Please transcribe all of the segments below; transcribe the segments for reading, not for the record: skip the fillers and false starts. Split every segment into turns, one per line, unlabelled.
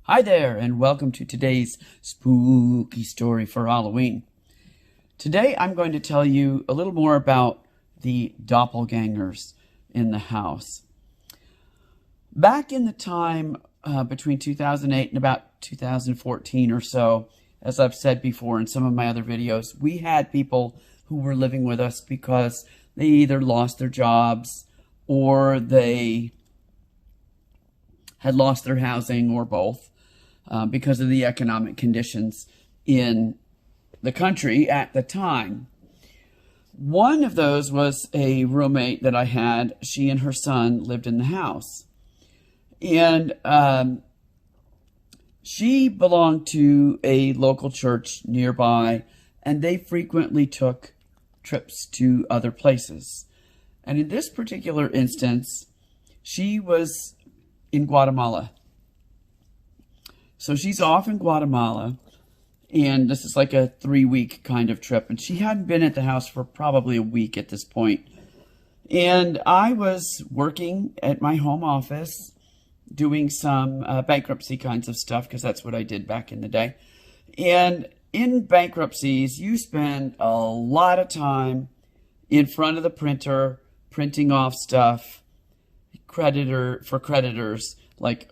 Hi there, and welcome to today's spooky story for Halloween. Today I'm going to tell you a little more about the doppelgangers in the house. Back in the time between 2008 and about 2014 or so, as I've said before in some of my other videos, we had people who were living with us because they either lost their jobs or they had lost their housing or both. Because of the economic conditions in the country at the time. One of those was a roommate that I had. She and her son lived in the house. And she belonged to a local church nearby, and they frequently took trips to other places. And in this particular instance, she was in Guatemala. So she's off in Guatemala, and this is like a 3-week kind of trip. And she hadn't been at the house for probably a week at this point. And I was working at my home office doing some bankruptcy kinds of stuff, because that's what I did back in the day. And in bankruptcies, you spend a lot of time in front of the printer, printing off stuff, for creditors. Like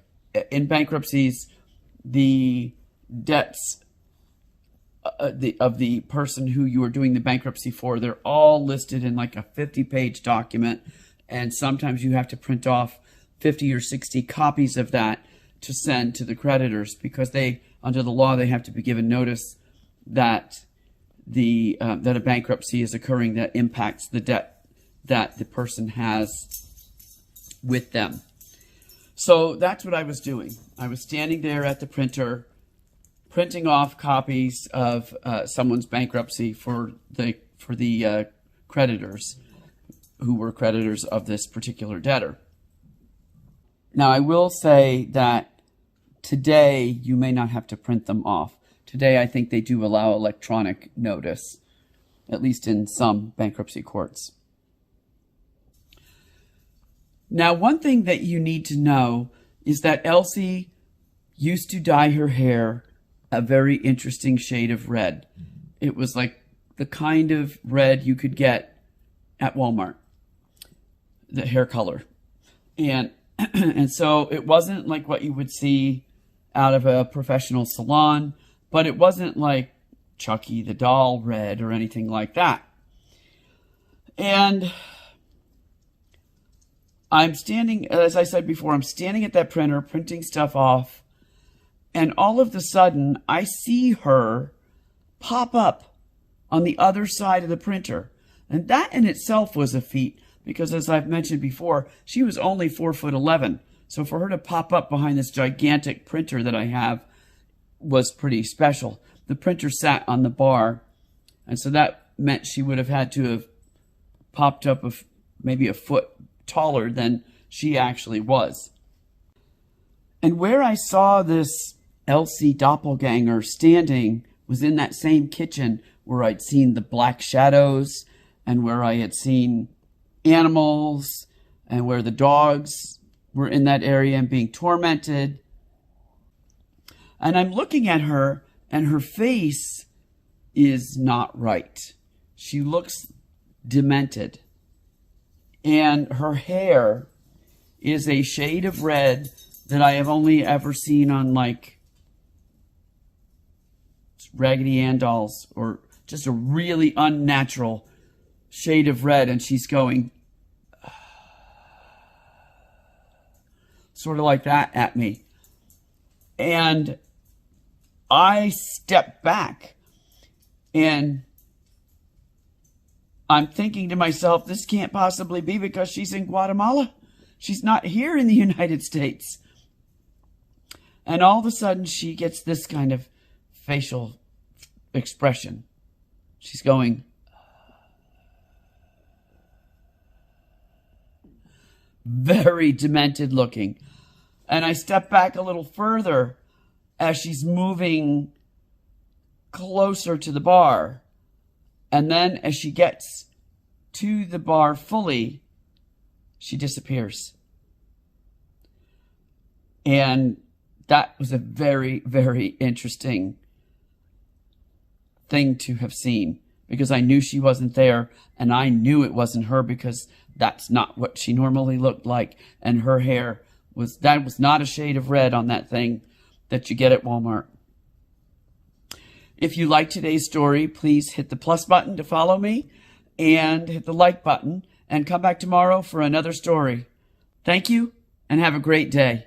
in bankruptcies, the debts of the person who you are doing the bankruptcy for, they're all listed in like a 50-page document, and sometimes you have to print off 50 or 60 copies of that to send to the creditors, because they, under the law, they have to be given notice that that a bankruptcy is occurring that impacts the debt that the person has with them. So that's what I was doing. I was standing there at the printer, printing off copies of someone's bankruptcy for the creditors who were creditors of this particular debtor. Now, I will say that today you may not have to print them off. Today, I think they do allow electronic notice, at least in some bankruptcy courts. Now, one thing that you need to know is that Elsie used to dye her hair a very interesting shade of red. It was like the kind of red you could get at Walmart, the hair color. And so it wasn't like what you would see out of a professional salon, but it wasn't like Chucky the doll red or anything like that. And I'm standing, as I said before, I'm standing at that printer, printing stuff off, and all of a sudden, I see her pop up on the other side of the printer. And that in itself was a feat, because as I've mentioned before, she was only 4'11". So for her to pop up behind this gigantic printer that I have was pretty special. The printer sat on the bar, and so that meant she would have had to have popped up maybe a foot taller than she actually was. And where I saw this Elsie doppelganger standing was in that same kitchen where I'd seen the black shadows, and where I had seen animals, and where the dogs were in that area and being tormented. And I'm looking at her, and her face is not right. She looks demented. And her hair is a shade of red that I have only ever seen on, like, Raggedy Ann dolls, or just a really unnatural shade of red. And she's going sort of like that at me. And I step back, and I'm thinking to myself, this can't possibly be, because she's in Guatemala. She's not here in the United States. And all of a sudden, she gets this kind of facial expression. She's going, very demented looking. And I step back a little further as she's moving closer to the bar. And then as she gets to the bar fully, she disappears. And that was a very, very interesting thing to have seen, because I knew she wasn't there, and I knew it wasn't her because that's not what she normally looked like. And her hair was not a shade of red on that thing that you get at Walmart. If you like today's story, please hit the plus button to follow me and hit the like button and come back tomorrow for another story. Thank you and have a great day.